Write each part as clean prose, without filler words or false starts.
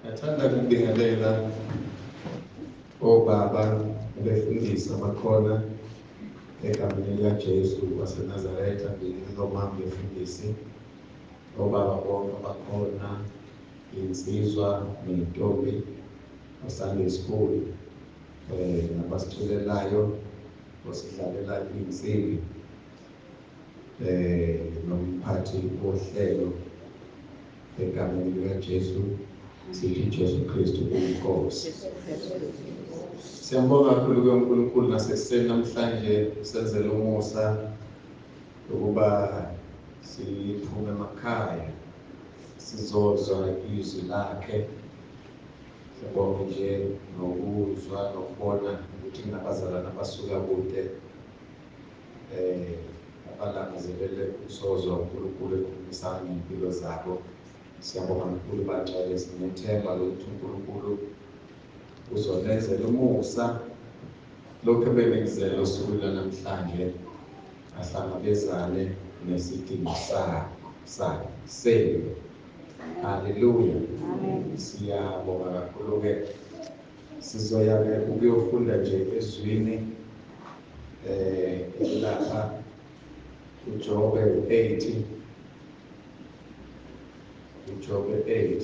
Ngathanda ukubingelela obaba abefundisi abakhona egameni likaJesu waseNazaretha, nomama befundisi, obaba bonke abakhona, insizwa ney'ntombi, Sunday school, nabasithulelayo, osidlalela insimbi, nomphathi wohlelo egameni likaJesu, sithi Jesu Kristu uNkosi. Siyambonga kakhulu uNkulunkulu nasekuseni namhlanje senzele umusa ukuba siphume emakhaya sizozwa izwi lakhe. Siyabonga nje nokuzwa nokubona ukuthi kunabazalwane abasuka kude abalangazelele ukuzozwa uNkulunkulu ekhulumisana ney'mpilo zabo. Siyabonga kakhulu batshale, sinethemba lokuthi uNkulunkulu uzonenzela umusa lokhu ebenenzela usuku lwanamhlanje, ahlangabezane nesidingo senu. Haleluya. Siyabonga kakhulu-ke. Sizoya-ke ukuyofunda nje ezwini lapha uJobe 8. UJobe 8.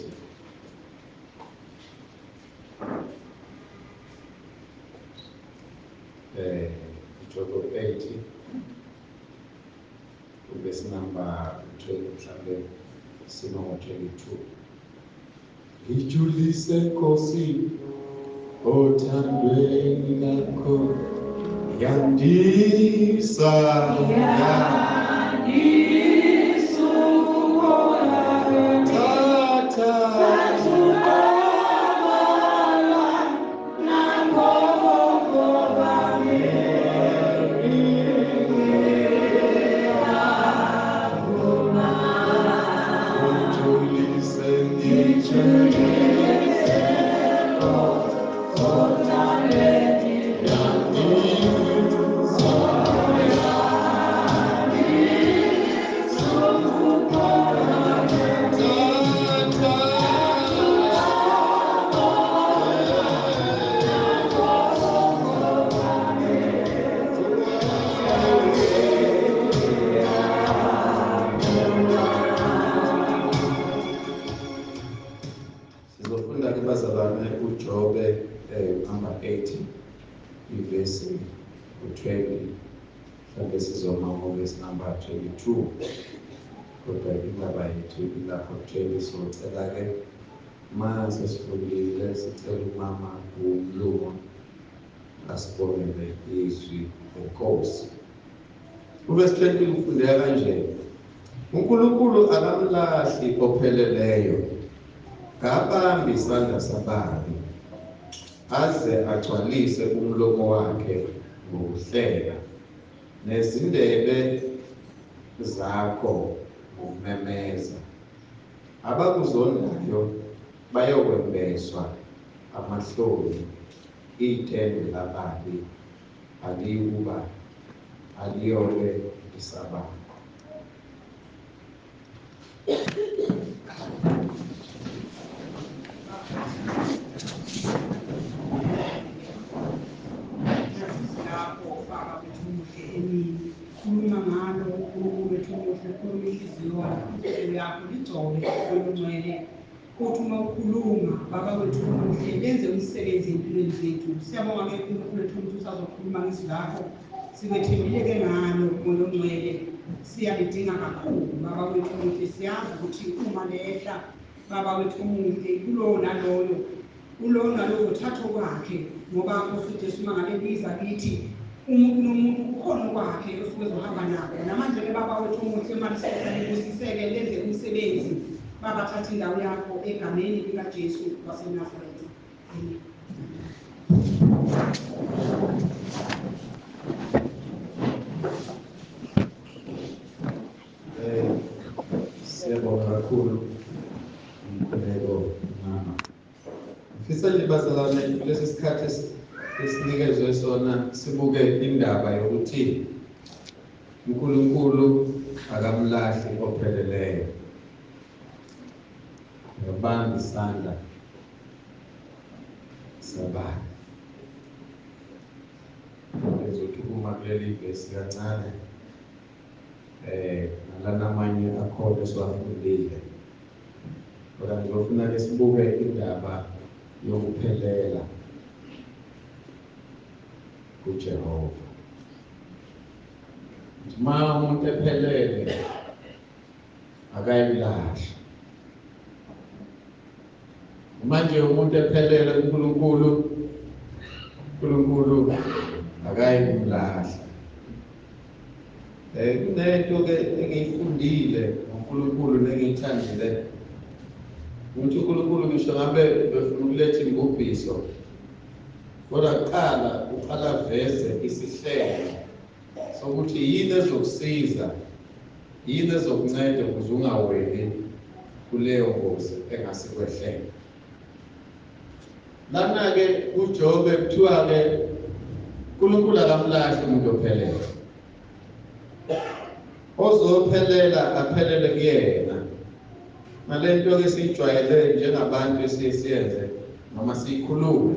UJobe 8 verse number 20, mhlambe sinoma 22. Ngijulise Nkosi othandweni lakho, yandisa uJobe number 80 ivesi 20, mhlawumbe sizoma ngovesi number 22, kodwa indaba yethu ilapho 20. So cela-ke mase sifundile sicela umama uMlungu asibonele izwi lenkosi. Uvesi 20 ufundeka kanje: uNkulunkulu akamlahli opheleleyo, kabambi isandla sababi, aze agcwalise umlomo wakhe ngokuhleka, nezindebe zakho ngokumemeza. Abakuzondayo bayokwembeswa amahloni, itende lababi aliyobe isababa. khuluma ngalo uNkulunkulu wethu omuhle, khuluma inhliziyo yakho ligcwele olungcwele. Uthi uma ukhuluma baba wethu omuhle lenze umsebenzi empilweni zethu. Siyabonga ke uNkulunkulu wethu ukuthi usazokhuluma ngizwi lakho, sikwethembile-ke ngalo moya ongcwele, siyalidinga kakhulu baba wethu omuhle. Siyazi ukuthi uma lehla baba wethu omuhle kulowo naloyo uzothatha okwakhe, ngoba Nkosi Jesu uma ngabe biza kithi umuntu nomuntu kukhona okwakhe osuke ezohamba nako. Namanje-ke baba wethu omuhle malibusiseke lenze umsebenzi baba, thatha indawo yakho egameni likaJesu waseNazaretha. Amen. Siyabonga kakhulu umkhuleko mama. Ngifisa nje bazalwane kulesi sikhathi esinikezwe sona sibuke indaba yokuthi uNkulunkulu akamlahli opheleleyo. Ngibamba isandla sabani. Ngizothukuma kuleli vesi kancane. Nalamanye akhona esiwafundile. Kodwa ngizofuna ke sibuke indaba yokuphelela kuJehova. Ma umuntu ephelele akayilahla. Manje umuntu ephelele uNkulunkulu akayimlahla. Kunento ke engiyifundile ngoNkulunkulu nengiyithandile ukuthi uNkulunkulu ngisho ngabe befuna ukuletha imbubhiso, kodwa uqala veze isihlelo sokuthi yini ezokusiza, yini ezokunceda ukuze ungaweli kuleyo ngozi engasikwehlele. Lana-ke uJobe kuthiwa-ke uNkulunkulu akamlahli umuntu ophelele. Ozophelela aphelele kuyena. Nalento-ke siyijwayele njengabantu esiyenze noma siyikhulume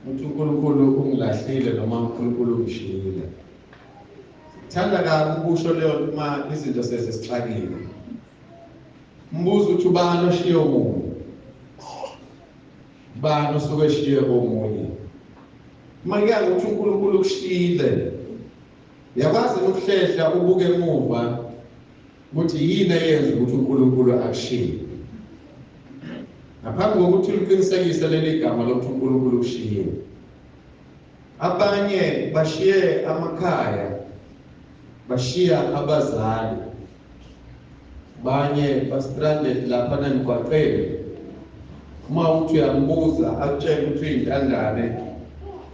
ukuthi uNkulunkulu ungilahlile noma uNkulunkulu ungishiyile. Sithanda kabi ukusho leyo uma izinto sezisixakile. Mbuzo ukuthi ubani oshiye omunye? Ubani osuke eshiye omunye? Uma kuyazi ukuthi uNkulunkulu ukushiyile, uyakwazi ukuhlehla ubuke emuva ukuthi yini eyenza ukuthi uNkulunkulu akushiye. Ngaphambi kokuthi uliqinisekise leli gama lokuthi uNkulunkulu ukushiye, abanye bashiye amakhaya, bashiya abazali, abanye bastranded lapha emgwaqeni. Uma uthi uyambuza akutshela ukuthi uyintandane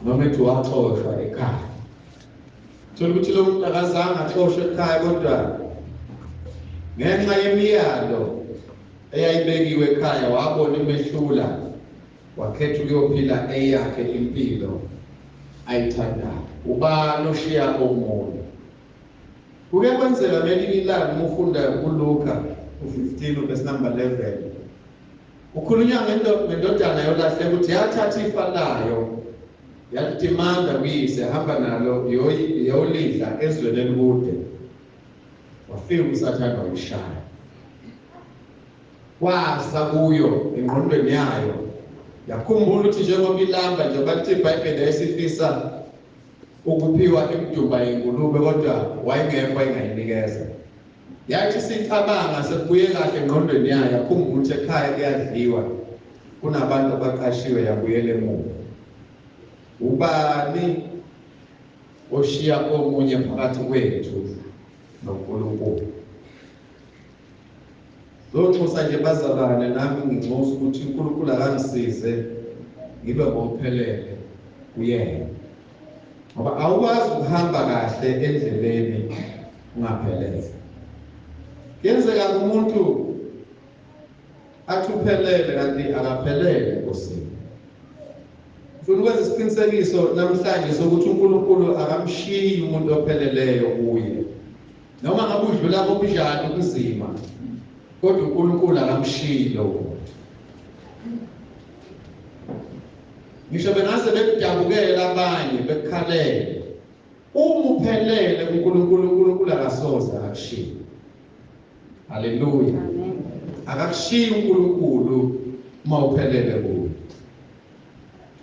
noma ethi waxoshwa ekhaya. Thola ukuthi lo muntu akazange axoshwe ekhaya, kodwa ngenxa yemiyalo eyayibekiwe ekhaya wabona imehlula, wakhetha ukuyophila eyakhe impilo ayithandayo. Ubani oshiya omunye? Kuke kwenzeka ngelinye ilanga uma ufunda kuLuka 15 verse number 11, ukhulunywa ngendodana yolahleka ukuthi yathatha ifa layo yalidimanda kuyise, hamba nalo yolidla ezweni elikude. Wafika uSathane wayishaya. Kwasa kuyo engqondweni yayo, yakhumbula ukuthi njengoba ilamba nje bathi iBhayibheli yayisifisa ukuphiwa imidumba yengulube, kodwa wayengekho engayinikeza. Yathi sicabanga sekubuye kahle engqondweni yayo, yakhumbula ukuthi ekhaya kuyadliwa, kunabantu abaqashiwe, yabuyela emuva. Ubani oshiya omunye phakathi kwethu noNkulunkulu? Lonxusa nje bazalwane, nami nginxusa ukuthi uNkulunkulu akangisize ngibe ngophelele kuyena, ngoba awukwazi ukuhamba kahle endleleni ungaphelele. Kuyenzeka umuntu athi uphelele kanti akaphelele Nkosini. Ufuna ukwenza isiqinisekiso namhlanje sokuthi uNkulunkulu akamshiyi umuntu opheleleyo kuye. Noma ngabe udlula kubunjani ubunzima, kodwa uNkulunkulu akamshiyi lo muntu. Ngisho bengase bekudabukela abanye bekukhalele, Uphelele uNkulunkulu akasoze akakushiya. Haleluya. Akakushiya uNkulunkulu mawuphelele kuye.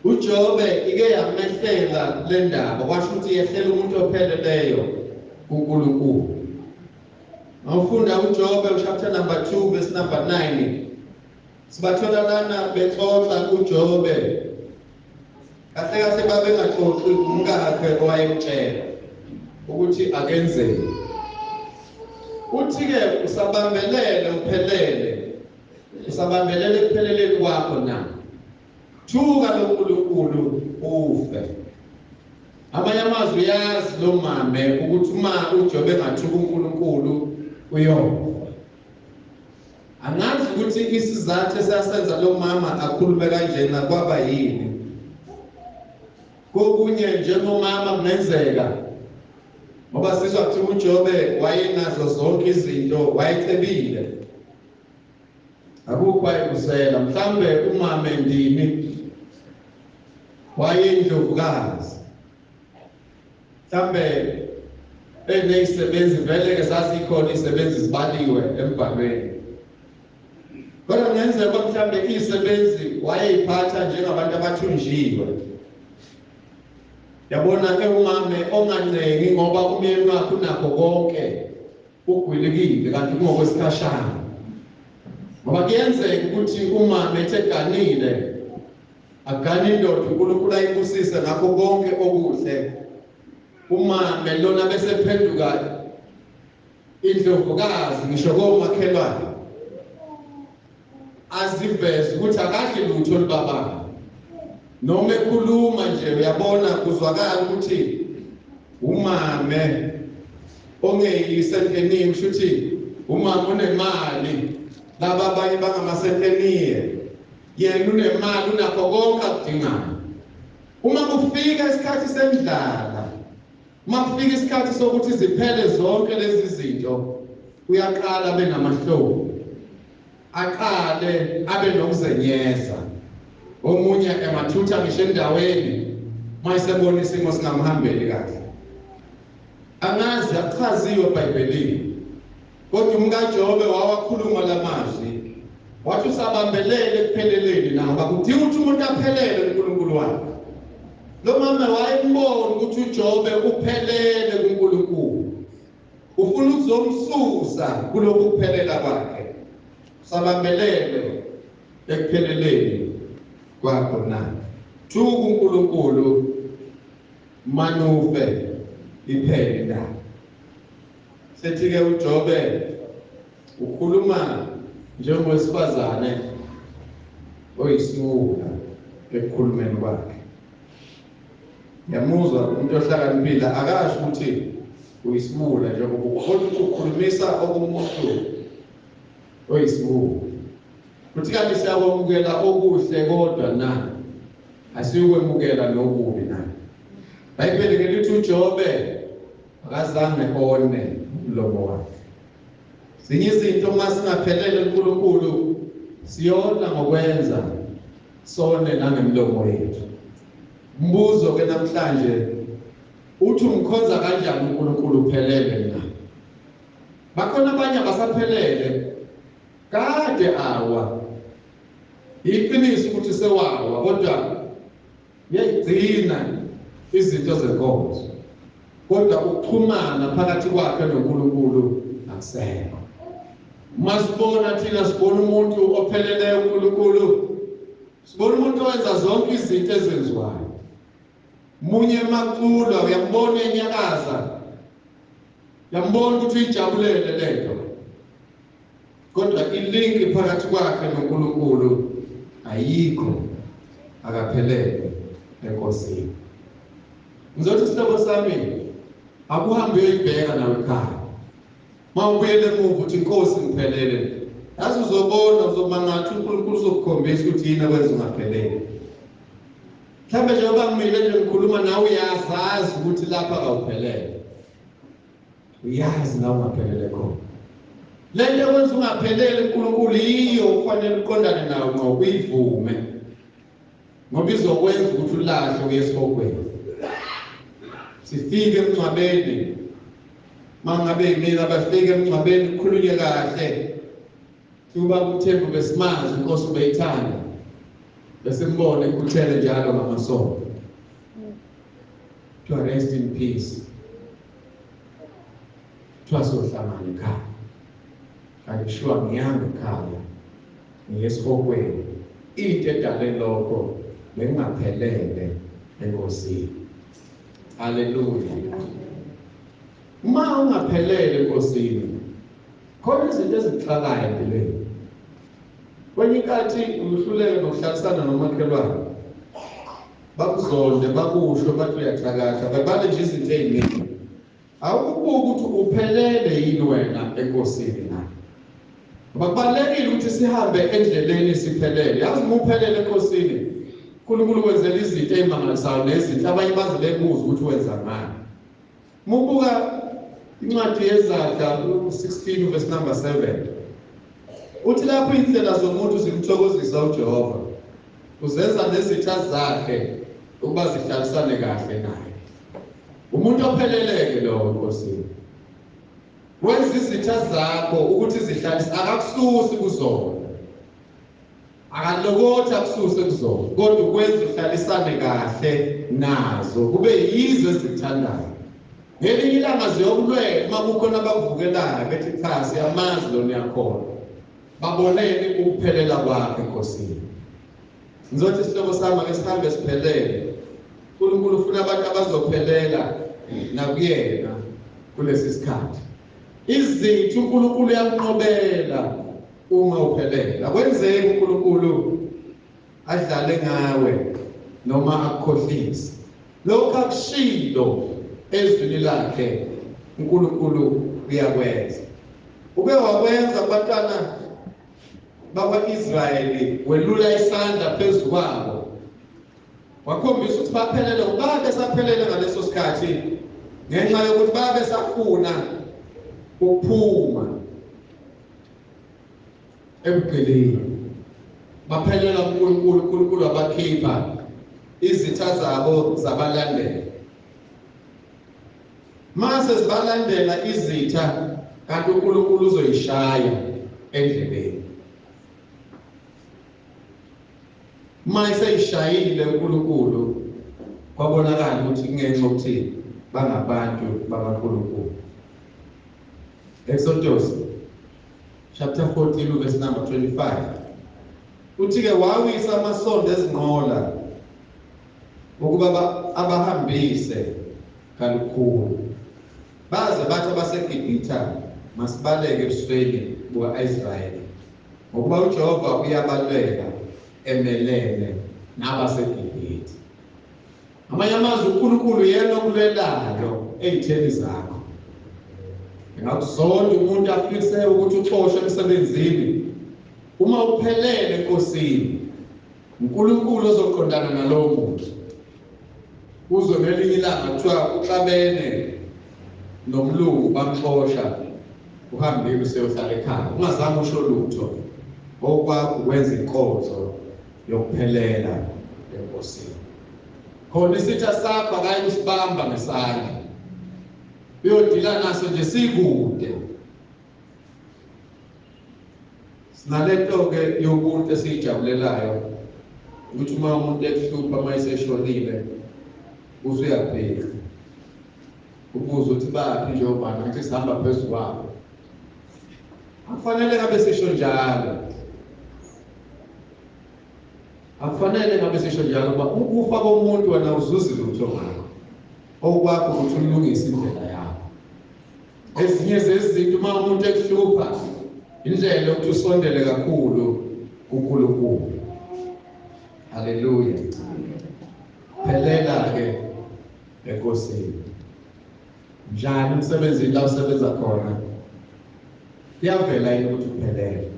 uJobe ike yamehlela le ndaba kwasho ukuthi yehlela umuntu opheleleyo kuNkulunkulu. Awufunda uJobe chapter number 2 verse number 9. Sibathola lana bexoxa uJobe. Kahle kahle babengaxoxi umkakhe owayemtshela ukuthi akenzeki. Uthi-ke usabambelele uphelele. Usabambelele kupheleleni kwakho na. Thuka loNkulunkulu ufe. Amanye amazwi uyazi lo mame ukuthi uma uJobe engathuka uNkulunkulu uyofa. Angazi ukuthi isizathu esasenza lo mama akhulume kanjena kwaba yini. Kokunye njengomama kungenzeka ngoba sizwa ukuthi uJobe wayenazo zonke izinto wayethebile. Akukho ayekusela mhlambe umama endini wayendlovukazi. Mhlambe eneyisebenzi vele ke sazikhona izisebenzi zibaliwe embhalweni. Kodwa kungenzeka mhlambe izisebenzi wayeyiphatha njengabantu abathunjiwe. Yabona ke umama ongancengi ngoba umyeni wakhe unakho konke ugwilikile kanti kungokwesikhashana. Ngoba kuyenzeka ukuthi umama etheganile agane indoda uNkulunkulu ayibusise ngakho konke okuhle. Umama lona bese phenduka indlovukazi ngisho komakhelwane. Aziveze ukuthi akadli lutho libaba. Noma ekhuluma nje uyabona kuzwakala ukuthi umama ongeyisenteni mshuthi umama unemali laba abanye bangamasenteniye yena unemali unakho konke akudingayo. Uma kufika isikhathi sendlala, uma kufika isikhathi sokuthi ziphele zonke lezi zinto, uyaqala abe namahloni, aqale abe nokuzenyeza. Omunye emathutha ngisho endaweni mayisebona isimo singamhambeli kahle. Angazi achaziwe eBhayibhelini. Kodwa umkaJobe wawakhuluma lamazwi. Wathi usabambelele ekupheleleni naba kudinga ukuthi umuntu aphelele uNkulunkulu wakhe. Lo mama wayembona ukuthi uJobe uphelele kuNkulunkulu. Ufuna ukuzomsusa kulokhu kuphelela kwakhe. Usabambelele ekupheleleni kwakho na. Thuka uNkulunkulu manufe iphele indaba. Sethi-ke uJobe ukhuluma njengowesifazane oyisiwula ekukhulumeni kwakhe. Yamuzwa umuntu ohlakaniphile akasho ukuthi uyisiwula njengoba kodwa ukhulumisa okumuntu oyisiwula. Kuthi kanti siyakwamukela okuhle kodwa na asiyukwemukela nokubi na. Bhayibheli ke lithi uJobe akazange one umlomo wakhe. Zinye izinto uma singaphelele uNkulunkulu siyona ngokwenza sone nangemlomo yethu. Mbuzo ke namhlanje uthi umkhonza kanjani uNkulunkulu uphelele na? Bakhona abanye abasaphelele kade awa. Iqiniso ukuthi sewawa kodwa uyayigcina izinto zenkonzo. Kodwa ukuxhumana phakathi kwakhe noNkulunkulu akusekho. Masibona thina sibona umuntu opheleleyo uNkulunkulu. Sibona umuntu owenza zonke izinto ezenziwayo. Munye emaculwa uyambona enyakaza. Uyambona ukuthi uyijabulele lento. Kodwa ilink phakathi kwakhe noNkulunkulu ayikho, akaphelele enkosini. Ngizothi sihlobo sami akuhambe uyibheka nawe ekhaya. Mawubuyele emuva uthi inkosi ngiphelele. Yazi uzobona uzomangathi uNkulunkulu uzokukhombisa ukuthi yini akwenza ungaphelele. Mhlawumbe njengoba kumile nje ngikhuluma nawe uyazazi ukuthi lapha akawuphelele. Uyazi la ungaphelele khona. Lento ekwenza ungaphelele uNkulunkulu yiyo kufanele uqondane nawe ngqo uyivume. Ngoba izokwenza ukuthi ulahle uyesihogweni. sifike emngcwabeni mangabe yimina bafike emngcwabeni kukhulunywe kahle kuba uMthembu besimazi inkosi ubeyithanda bese mbone ikuthele njalo ngamasondo to rest in peace twasohlangana ekhaya kanti shuwa ngiyanga ekhaya ngiyesihokweni into edale lokho bengingaphelele enkosini. Haleluya. Uma ungaphelele enkosini khona izinto ezikuxakayo empilweni. Kwenye inkathi uhluleke nokuhlalisana nomakhelwane bakuzonde bakusho bathi uyaxakatha babale nje izinto eziningi. Awukubuka ukuthi uphelele yini wena enkosini na. Babalekile ukuthi sihambe endleleni siphelele. Yazi uma uphelele enkosini uNkulunkulu wenzela izinto ezimangalisayo nezinto abanye baze bebuza ukuthi wenza ngani. Mubuka incwadi yeZaga 16 verse number 7. Uthi lapho indlela zomuntu zimthokozisa uJehova uzenza nezitha zakhe ukuba zihlalisane kahle naye. Umuntu opheleleke lo enkosini wenza izitha zakho ukuthi zihlalise, akakususi kuzona, akalokotha akususe kuzona, kodwa ukwenza uhlalisane kahle nazo kube yizo ezithandayo. Ngelinye ilanga ziyokulwela uma kukhona abakuvukelayo bethi cha siyamazi lona yakhona babonene ukuphelela kwakhe enkosini. Ngizothi isihlobo sami ake sihambe siphelele. uNkulunkulu ufuna abantu abazophelela nakuyena kulesi sikhathi. Izinto uNkulunkulu uyanqobela uma uphelela. Akwenzeki uNkulunkulu adlale ngawe noma akukhohlise. Lokho akushilo ezwini lakhe uNkulunkulu uyakwenza. Ube wakwenza abantwana bakwa-Israyeli welula isandla phezu kwabo. Wakhombisa ukuthi baphelele, babe saphelele ngaleso sikhathi ngenxa yokuthi babe safuna ukuphuma ebugqilini. Baphelela uNkulunkulu wabakhipha izitha zabo zabalandela. Mase sibalandela izitha kanti uNkulunkulu uzoyishaya endleleni. Mayise ishayile uNkulunkulu kwabonakala ukuthi kungenxa ukuthi bangabantu bakaNkulunkulu. Exodus chapter 14 verse number 25. Uthi-ke wawisa amasondo ezinqola ukuba abahambise kalukhulu. Baze bathi abaseGibhitha masibaleke ebusweni buka-Israyeli ngokuba uJehova uyabaleka emelele nabaseGibhitha. Amanye amazwi uNkulunkulu yena okulelayo ey'theni zakho. Ngakuzonda umuntu afise ukuthi uxoshwe emsebenzini. Uma uphelele enkosini uNkulunkulu ozoqondana nalowo muntu. Uzwe ngelinye ilanga kuthiwa uxabene nomlungu bamxosha uhambile useyohlala ekhaya ungazange usho lutho. Okwakho ukwenza inkonzo yokuphelela enkosini. Khona isitha sakho akayi usibamba ngesandla uyodila naso nje sikude. Sinalento-ke yobuntu esiyijabulelayo ukuthi uma umuntu ekuhlupha uma eseshonile usuyabheka ukuze ukuthi baphi njengoba nathi sihamba phezu kwabo. Akufanele ngabe sisho njalo. Akufanele ngabe sisho njalo ngoba ukufa komuntu wena uzuzi lutho ngakho. Okwakho ukuthi ulungise indlela yakho. Ezinye zezinto uma umuntu ekuhlupha indlela yokuthi usondele kakhulu kuNkulunkulu. Haleluya. Phelela-ke enkosini. Njani umsebenzini la usebenza khona? Kuyavela yini ukuthi uphelele?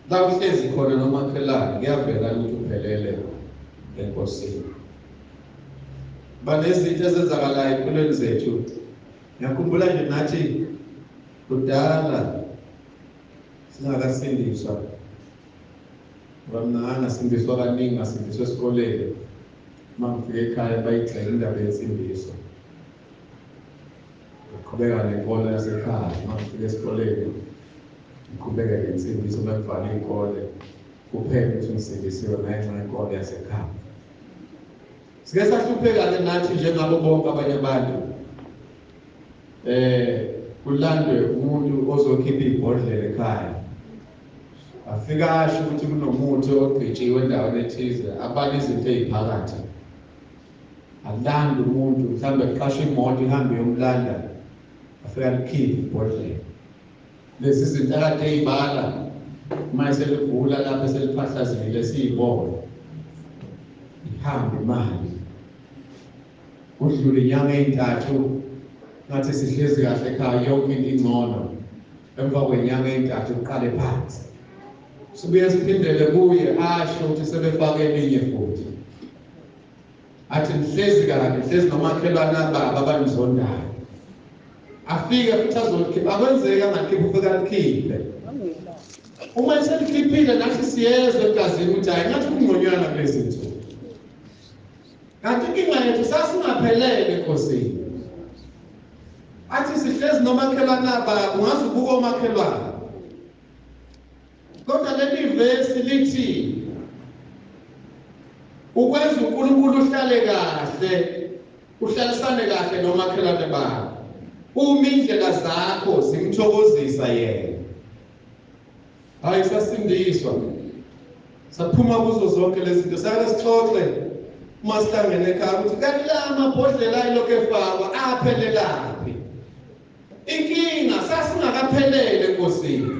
La uhlezi khona nomakhelwane kuyavela ukuthi uphelele enkosini. Banezinto ezenzakalayo empilweni zethu. Ngiyakhumbula nje nathi kudala singakasindiswa. Ngoba mina ngasindiswa kaningi, ngasindiswa esikoleni. mangifike ekhaya bayigxeka indaba yensindiso. Ngiqhubeka nenkolo yasekhaya, mangifike esikoleni ngiqhubeka nensindiso bakuvala iy'kole kuphela ukuthi ngisindisiwe ngenxa yenkolo yasekhaya. Sike sahlupheka-ke nathi njengabo bonke abanye abantu. Kulandwe umuntu ozokhipha ibhodlela ekhaya. Afika asho ukuthi kunomuthi ogqitshiwe endaweni ethize, abale izinto ey'phakathi. Alanda umuntu, mhlawumbe kuqashe imoto ihambe yomlanda, afika likhiphe ibhodlela. Lezi zinto akade ey'bala, uma eselivula lapho eseliphahlazile siy'bone. Ihambe imali. Kudlule inyanga ey'ntathu, ngathi sihlezi kahle ekhaya yonke into ingcono. Emva kwenyanga ey'ntathu kuqale phansi. Sibuye siphindele kuye asho ukuthi sebefake elinye futhi. Athi nihlezi kahle, nihlezi nomakhelwane ababa abanizondayo. Afike futhi azokhipha, akwenzeka angakhipha ufika likhiphe. Uma eselikhiphile nathi siyezwe egazini ukuthi hayi ngathi kungconywana kulezi zinto. Kanti inkinga yethu sasingaphelele Nkosini. Athi sihlezi nomakhelwane ababa, ungaze ubuke omakhelwane. Kodwa leli vesi lithi ukwenza uNkulunkulu uhlale kahle, uhlalisane kahle nomakhelwane bakho. Uma indlela zakho zimthokozisa yena. Hayi sasindiswa. Saphuma kuzo zonke lezi zinto. Sake sixoxe uma sihlangene ekhaya ukuthi kanti la amabhodlela ayilokhu efakwa aphelelaphi. Inkinga sasingakaphelele Nkosini.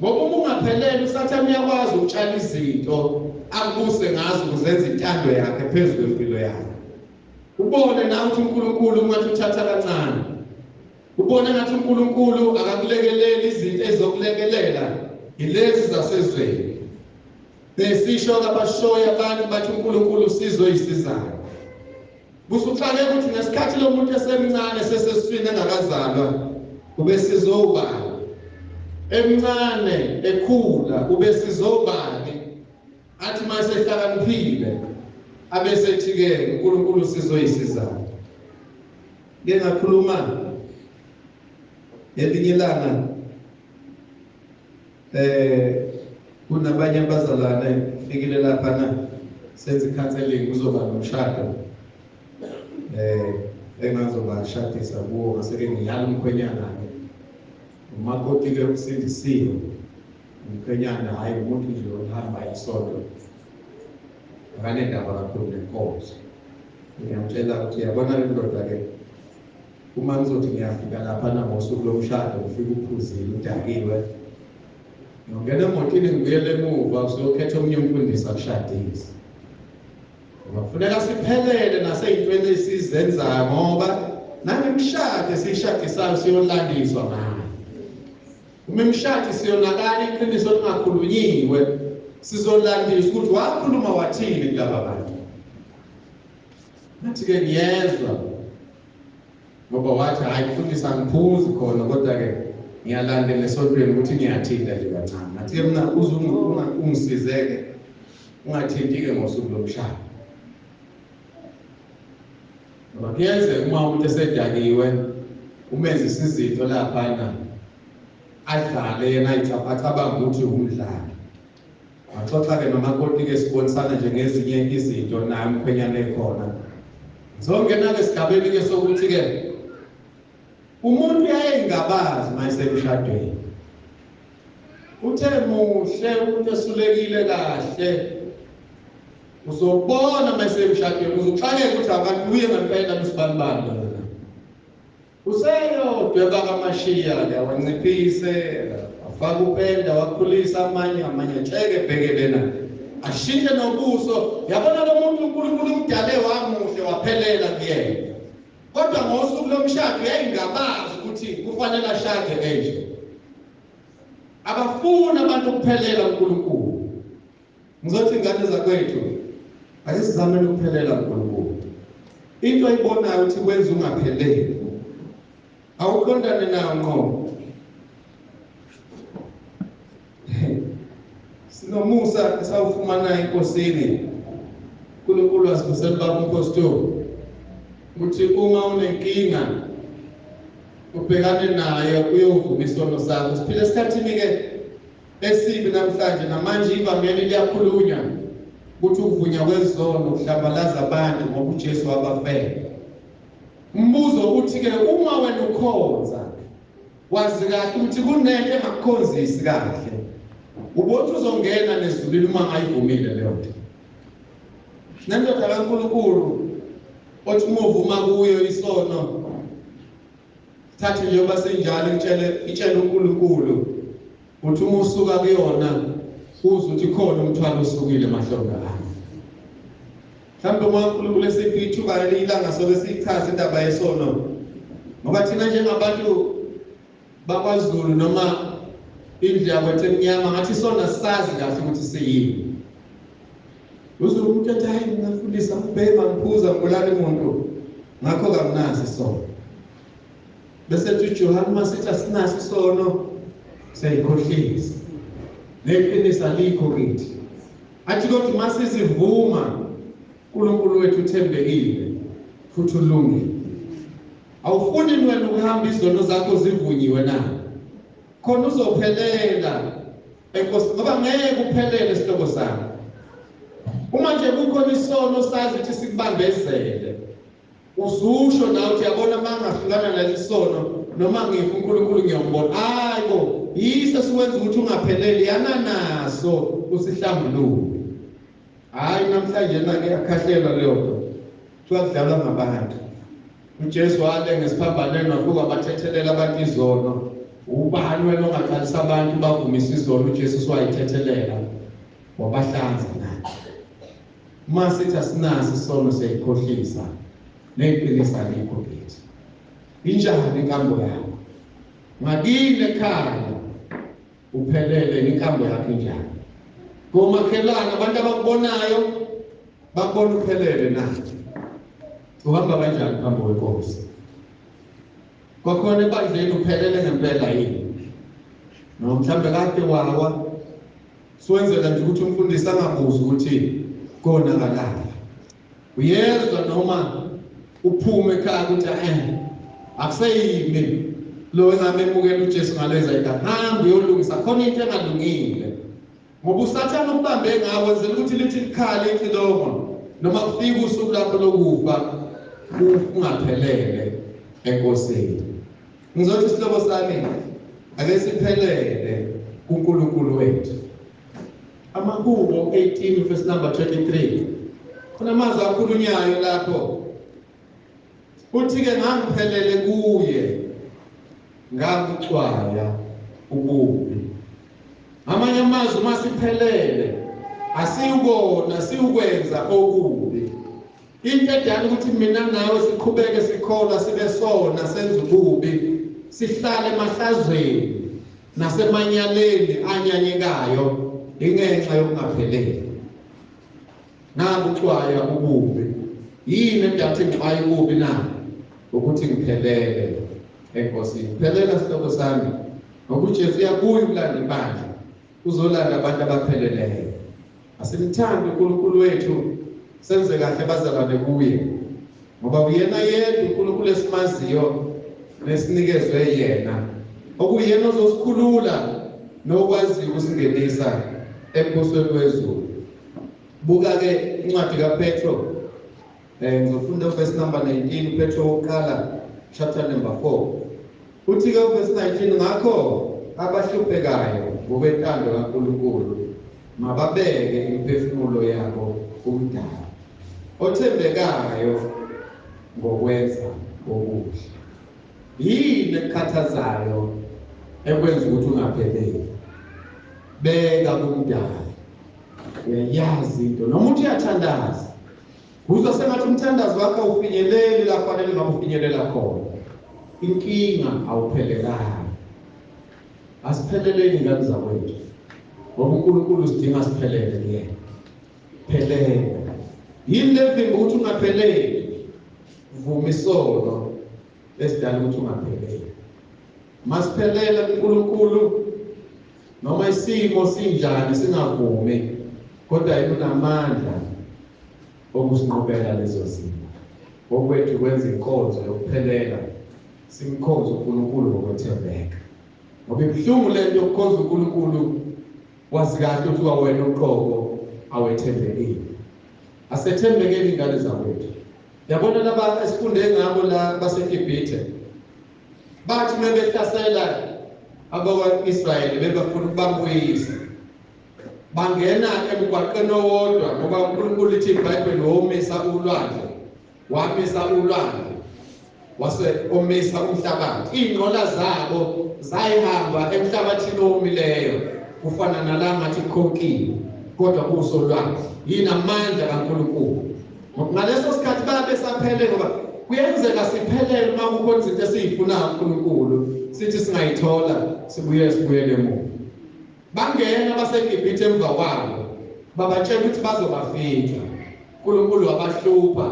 Ngoba uma ungaphelele usathane uyakwazi ukutshala izinto akubuse ngazo ukuzenza intando yakhe phezulu kwempilo yakhe. Ubone nawe ukuthi uNkulunkulu ungathi uthatha kancane. Ubone ngathi uNkulunkulu akakulekeleli izinto ezokulekelela ilezi zasezweni. Besisho abashoya abantu bathi uNkulunkulu usizo isizayo. Busuxake ukuthi ngesikhathi lo muntu esemncane sesesifini engakazalwa ube sizobani. Emncane ekhula ube sizobani. Athi mase ehlakaniphile abesethi-ke uNkulunkulu usizoyisizayo. Ngingakhuluma elinye ilanga kunabanye abazalwane fikile lapha senze counseling kuzoba nomshado. Engazobashadisa kuwo ngase ngiyala umkhwenyana. Umakoti-ke usindisiwe. Umkhwenyana hayi umuntu nje ohamba isonto. Akanendaba kakhulu nenkonzo. Ngiyamtshela ukuthi yabona le ndoda-ke uma ngizothi ngiyafika lapha ngosuku lomshado ufike uphuzile udakiwe. Ngingena emotini ngibuyele emuva usiyokhetha omunye umfundisi akushadise. Kufuneka siphelele nasey'ntweni esizenzayo ngoba nangemishado esiyishadisayo siyolandiswa ngayo. Uma imishado siyonakala iqiniso lingakhulunyiwe sizolandiswa ukuthi wakhuluma wathini kulaba bantu. Nathi-ke ngiyezwa ngoba wathi hayi mfundisi angiphuzi khona kodwa-ke ngiyalandela esontweni ukuthi ngiyathinta nje kancane. Nathi-ke mina uze ungisizeke ungathinti-ke ngosuku lomshado. Ngoba kuyenzeka uma umuntu esedakiwe umenzisa izinto laphana adlale yena ayicabanga ukuthi umdlali. Waxoxa-ke nomakoti-ke sibonisana nje ngezinye izinto naye umkhwenyana ekhona. Ngizongena-ke esigabeni-ke sokuthi-ke umuntu yayingabazi mayesemshadweni. Uthe muhle umuntu esulekile kahle. Uzobona mayesemshadweni uzuxakeka ukuthi abantu uye ngempela msibanibani lona. Useyodweba kaMashiya-ke awanciphise, afaka upenda, wakhulisa amanye tsheke ebhekelena. Ashintshe nobuso. Yabona lo muntu uNkulunkulu umdale wamuhle waphelela kuyena. Kodwa ngosuku lomshado yayingabazi ukuthi kufanele ashade enje. Abafuna abantu ukuphelela uNkulunkulu. Ngizothi ingane zakwethu asizameni ukuphelela uNkulunkulu. Into ayibonayo ukuthi kwenza ungapheleli. Awuqondane nayo ngqo. Sinomusa esawufumana enkosini kulo uNkulunkulu asibusele baba umpostoli ukuthi uma unenkinga ubhekane nayo uyovuma isono sakho. Siphile esikhathini ke esibi namhlanje, namanje ivangeli liyakhulunywa ukuthi ukuvunya kwezono kuhlambalaza abantu ngoba uJesu wabafela. Umbuzo uthi ke uma wena ukhonza wazi kahle ukuthi kunento engakukhonzisi kahle, ubothi uzongena nezulwini uma ngayivumile leyo nto. Nandoda kaNkulunkulu othi uma uvuma kuyo isono, thathe njengoba senjalo itshele uNkulunkulu uthi uma usuka kuyona uzwe ukuthi khona umthwalo osukile emahlombe akho. Mhlawumbe uma uNkulunkulu esiphi ithuba ilanga sobe sichaze indaba yesono, ngoba thina njengabantu bakwaZulu noma indlu yakwethu emnyama ngathi isona sazi kahle ukuthi siyini. Uzwe umuntu ethi hayi ngingafundisa ngibhema ngiphuza ngibulala umuntu, ngakho kamnazi isono. Bese uJohane masithi asinaso isono siyayikhohlisa, neqiniso alikho kithi. Athi kodwa masizivuma uNkulunkulu wethu uthembekile futhi ulungile. Awufuni wena ukuhamba izono zakho zivunyiwe na, khona uzophelela enkosi, ngoba ngeke uphelele isihlobo sakho. Uma nje kukhona isono sazi ukuthi sikubambezele, uzusho nawe uthi yabona mangahlukana nalesono noma ngifa uNkulunkulu ngiyombona. Hayibo, yise siwenza ukuthi ungapheleli, yana naso usihlambulule. Hayi namhlanje nake akhahlelwa leyo nto. Kuthiwa kudlalwa ngabantu. uJesu wale ngesiphambanweni wafika bathethelela abantu izono. Ubani wena ongaqalisa abantu bavumisa izono uJesu wayithethelela wabahlanza naye. Uma sithi asinaso isono siyayikhohlisa, neqiniso alikho kithi. Injani inkambo yakho? Ngakile ekhaya uphelele inkambo yakho injani? Komakhelana abantu abakubonayo bakubona uphelele na? Uhamba kanjani phambi kwenkosi? Kwakhona ebandleni uphelele ngempela yini? No mhlambe kade wawa siwenzela nje ukuthi umfundisi angabuzi ukuthi konakalayo. Uyezwa noma uphume ekhaya ukuthi akuseyimi lo engamemukela uJesu ngaleza ikhaya, hamba uyolungisa khona into engalungile. Ngoba usathana ukubambe ngawe wenzela ukuthi lithi likhale ikhiloma noma kufika usuku lapho lokufa ungaphelele enkosini. Ngizothi isihlobo sami ake siphelele kuNkulunkulu wethu. Amahubo 18 verse number 23 khona amazwi akhulunyayo lapho uthi ke ngangiphelele kuye ngakucwaya ububi. Amanye amazwi masiphelele asiyubona siyukwenza okubi. Into edala ukuthi mina nawe siqhubeke sikholwa sibe sona senza ububi, sihlale emahlazweni nasemanyaleni anyanyekayo ingenxa yokungaphelele. Ngakucwaya ububi. Yini endathi ngixwaya ububi na? Ukuthi ngiphelele enkosini. Phelela sihlobo sami. Ngoba uJesu uyabuya ukulanda ibandla, uzolanda abantu abapheleleyo. Asimthande uNkulunkulu wethu, senze kahle bazalwane kuye, ngoba uyena yedwa uNkulunkulu esimaziyo nesinikezwe yena, okuyena ozosikhulula nokwazi ukusingenisa embusweni wezulu. Buka ke incwadi kaPetro, ngizofunda verse number 19, Petro wokuqala chapter number 4. Uthi ke verse 19, ngakho abahluphekayo ngokwentando kaNkulunkulu mababeke imphefumulo yabo kumdala, othembekayo ngokwenza okuhle. Yini ekukhathazayo ekwenza ukuthi ungapheleli? Beka kumdala. Uyayazi into noma uthi uyathandaza, uzwa sengathi umthandazo wakho awufinyeleli la kufanele ngabe ufinyelela khona. Inkinga awuphelelanga. Asipheleleni ingane zakwethu, ngoba uNkulunkulu usidinga siphelele kuyena. Phelele. Yini levimba ukuthi ungapheleli? Vuma isono esidala ukuthi ungapheleli. Masiphelele kuNkulunkulu noma isimo sinjani singavumi, kodwa yena unamandla okusinqobela lezo zimo. Okwethu kwenza inkonzo yokuphelela simkhonze uNkulunkulu ngokwethembeka. Ngoba ibuhlungu lento yokukhonza uNkulunkulu wazi kahle ukuthi wena uqobo awethembekile. Asethembekeni ingane zakwethu. Yabona laba esifunde ngabo la baseGibhithe. Bathi mebehlasela abakwa-Israyeli bebafuna ukubabuyisa. Bangena emgwaqeni owodwa ngoba uNkulunkulu lithi iBhayibheli womisa ulwandle. Wamisa ulwandle. Wase omisa umhlabathi. Iy'nqola zabo zayihamba emhlabathini owomileyo. Kufana nala ngathi konkiwe kodwa kusolwandle. Yini amandla kaNkulunkulu. Ngaleso sikhathi babe saphele ngoba kuyenzeka siphelele uma kukhona izinto esiyifunayo uNkulunkulu sithi singayithola sibuyele emuva. Bangena baseGibhithe emva kwabo babatshela ukuthi bazobafika. uNkulunkulu wabahlupha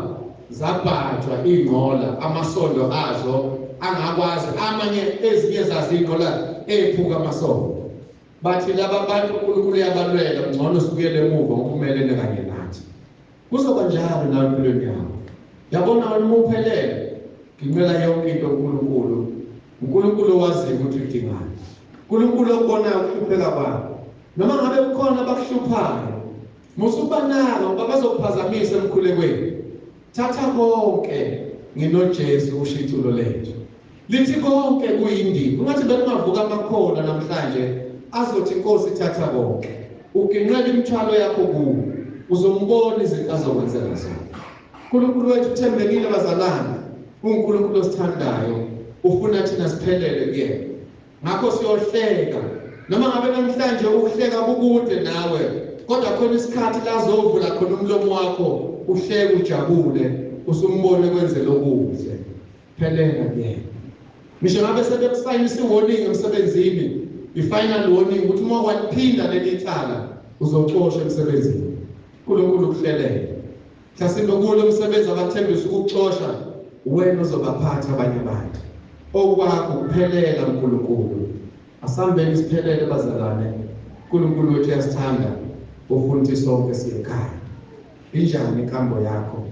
zabhajwa iy'nqola amasondo azo angakwazi amanye ezinye zaziy'nqola ephuka amasondo. Bathi laba bantu uNkulunkulu yabalwela ngcono sibuyele emuva ngokumelene kanye nathi. Kuzoba njalo nawe empilweni yakho. Yabona wena uphelele ngicela yonke into uNkulunkulu. uNkulunkulu wazi ukuthi udingani. uNkulunkulu okubonayo ukuhlupheka kwakho. Noma ngabe kukhona abakuhluphayo, musubanaka ngoba bazokuphazamisa emkhulekweni. Thatha konke nginoJesu ushithulo lethu. Lithi konke kuyindima. Ungathi bekungavuka amakhona namhlanje azothi Nkosi thatha konke. Uginqela imithwalo yakho kuwo. Uzombona izinto azokwenzela zona. uNkulunkulu wethu uthembekile bazalwane. uNkulunkulu osithandayo ufuna thina siphelele kuyena. Ngakho siyohleka. Noma ngabe namhlanje ukuhleka kukude nawe, kodwa khona isikhathi la azovula khona umlomo wakho uhleke ujabule usumbone kwenzela okuhle. Phelela kuyena. Ngisho ngabe sebekusayinisa iwarning emsebenzini, i-final warning ukuthi uma waliphinda leli cala uzoxoshwa emsebenzini. uNkulunkulu ukuhlelele. Mhlasimbe kulo umsebenzi abathembisa ukuxosha, wena uzobaphatha abanye abantu. Okwakho kuphelela uNkulunkulu. Asambeni siphelele bazalwane. uNkulunkulu wethu uyasithanda ufuna ukuthi sonke siye ekhaya. Injani inkambo yakho?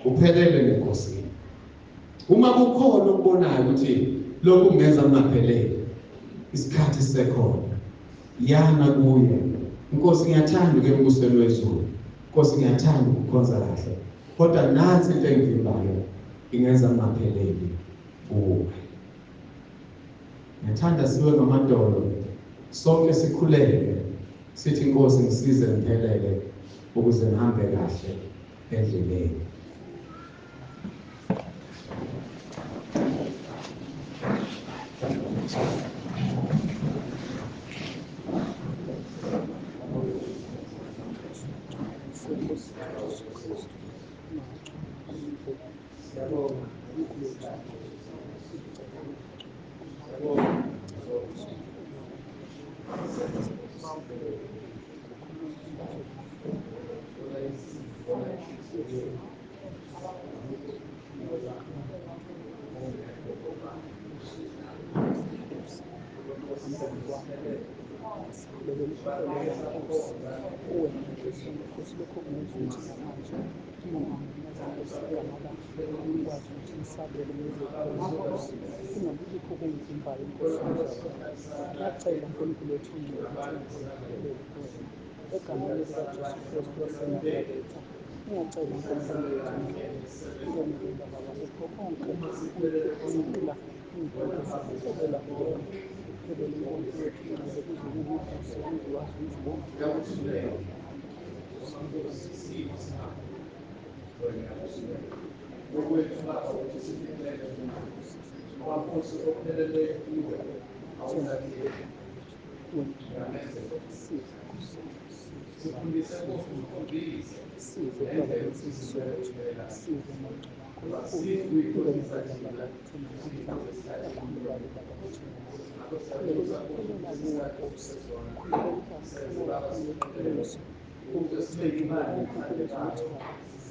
Uphelele neNkosini. Uma kukhona okubonayo ukuthi lokhu kungenza ngaphelele, isikhathi sisekhona. Yana kuye. Nkosi ngiyathanda ke embusweni wezulu. Nkosi ngiyathanda ukukhonza kahle. Kodwa nansi into engivimbayo ingenza ngaphelele kuwe. Ngiyathanda siwe ngamadolo. Sonke sikhuleke. Sithi Nkosi ngisize ngiphelele ukuze ngihambe kahle endleleni.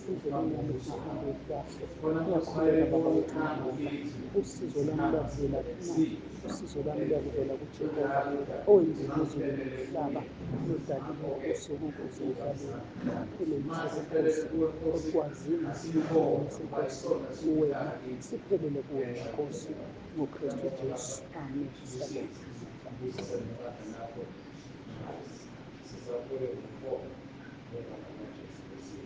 usizo lwami lungahambi kahle. Uyakhuleka baba wethu ngilamba, usizo lwami lwavela na, usizo lwami luyakuvela kuJehova owenze izulu nomhlaba, nodala inkosi yobukhosi emhlabeni. Siphelele Nkosi ekukwazini ukungenisa inkosi kuwena, siphelele kuwena Nkosi, ngoKristu Jesu, amen. Siyabonga. Sisakhule ngokho njengamanje Jesu.